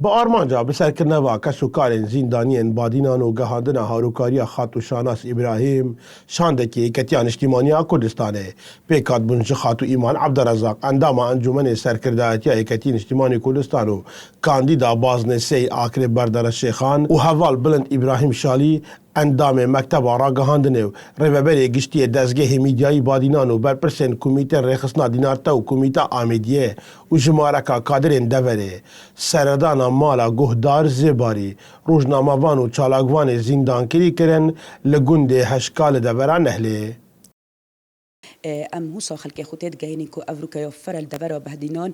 با آرمانجا بسرکردنەوە کەسوکارên زیندانیên بادînan û gihandina Harûkariya Xat û Şanas İbrahîm şandekî Yêketiya Niştimaniya Kurdistanê pêk hatbûn ji Xat û Îman Ebderezaq endama Encûmenê Serkirdayetiya Yêketî Niştimanî Kurdistan û kandîda Baznêseyê Akirê Berdera Şêxan û heval Bilind İbrahîm Şalî endamê mekteba ragihandinê û rêveberê giştiyê dezgehê mîdyayî badînan û berpirsên Komîteyên Rêxistina Dînarte û Komîta Amêdiyê û ji mareka kadirên deverê serdana mala guhdar Zêbarî rojnamevan û çalakvanê zîndankirî kirin li gundê Heşka li devera Nehlê. ام هوسا خلق خودت جايين كو افروكا يوفر الدبر وبهدينان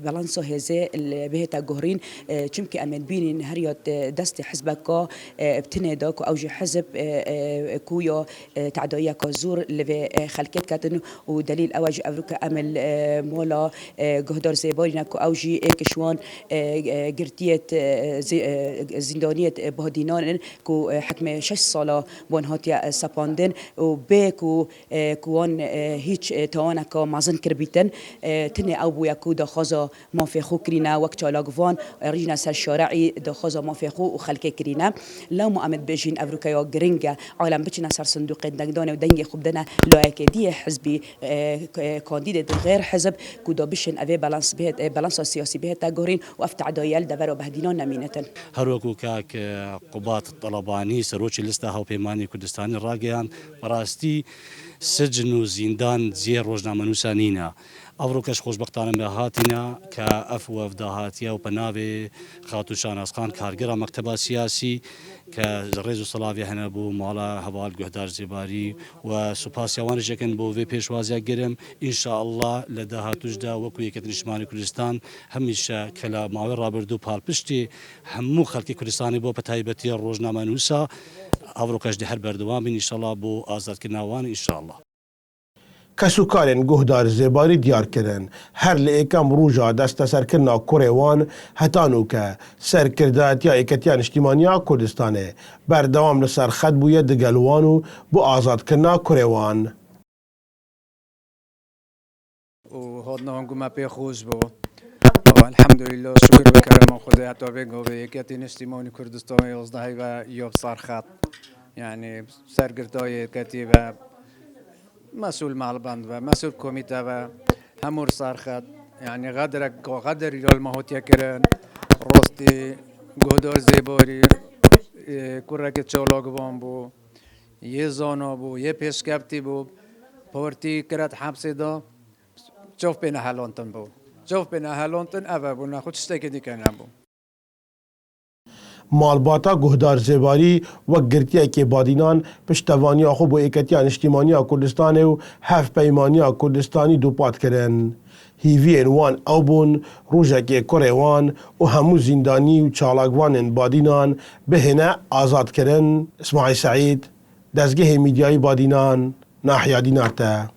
بالانسو هزه بهتا جهرين چمكي امن بين هريات دست حزبك ابتنادا كو اوج حزب كويا تعدايه كزور اللي خلقت كاتن ودليل اوج افروكا امل مولا جهدار زيبارينا كو اوجي كشوان جرتيه زندانيه بهدينان كو حكم 6 ساله بون هاتيا سپاندن وبيكو كوان هیچ توانک مازن کربیتن تنه او بویا کو دخوازا مافخو کرینا وقت چالاگوان ریجنا سر شارعی دخوازا مافخو و خلق کرینا لو مؤمد بجین افریقیا گرینگا عالم بچنا سر صندوق دنگدان و دنگ خوب دنا لایکدی حزبی کاندید غیر حزب کو دا بشن اوی بالانس سیاسی بهت گورین و افتعدایل دور و بهدینان نمینتن هروکو کاک قبات طلبانی سروچ لسته ها پیمانی کردستانی راگیان راستی سجن و زیندان زیر روزنامه‌نووسا نینە ئەوڕۆکەش خۆشبەختانە بە هاتینە کە ئەف وەفدا هاتیە و پەناوێ خات و شاناسخان کارگەرە مەکتەبا سیاسی کە ڕێز و سەڵاوی هەنە بوو ماڵە هەواڵ گوهدار زێباری و سوپاسیاوانشەکەن بۆ وێ پێشوازیە گرم ئینشاءالله لە داهاتوشدا وەکو یەکێتی نیشتیمانی کوردستان هەمیشە کە لە ماوەی ڕابردوو پاڵپشتی هەموو خەڵکی کوردستانی بۆ بەتایبەتی ڕۆژنامەنووسا ئەوڕۆکەش هەر بەردەوام بین ئینشاءالله بۆ ئازادکردناوان ئینشاءالله. کەسوکارên guhdar Zêbarî diyar kirin her li êkem rûja desteserkirina kurê wan hetanûke Serkirdayetiya Yêketiya Niştimaniya Kurdistanê berdewam li ser xet bûye digel wan û bu azadkirina kurê wan. هادنا هنگومه پی خوش بو الحمدلله شکر و کرم خدا حتی بگو به یکیتی نشتیمانی کردستان 11 و یاب سرخط یعنی سرگردای یکیتی و مسئول معلبند و مسئول کمیته و همور سرخط یعنی قدر ایرال ماهوتیا کرن راستی گهدار زیباری کرک چالاگوان بو یه زانا بو یه پیشکفتی بو پارتی کرد حبسی دا جوف بین هلانتن بو جوف بین هلانتن اوه بو نخود شتاکی دیکنن بو مالباتا guhdar Zêbarî wek girtiyekê badînan piştevaniya xwe bo Yêketiya Niştimaniya Kurdistanê û hevpeymaniya Kurdistanî dûpat kirin. Hîviyên wan ew bûn rojekê kurê wan û hemû zîndanî û çalakvanên badînan bihêne azadkirin. İsmaîl Seîd, Dezgehê Mîdyayî Badînan, Nahiya Dînar te.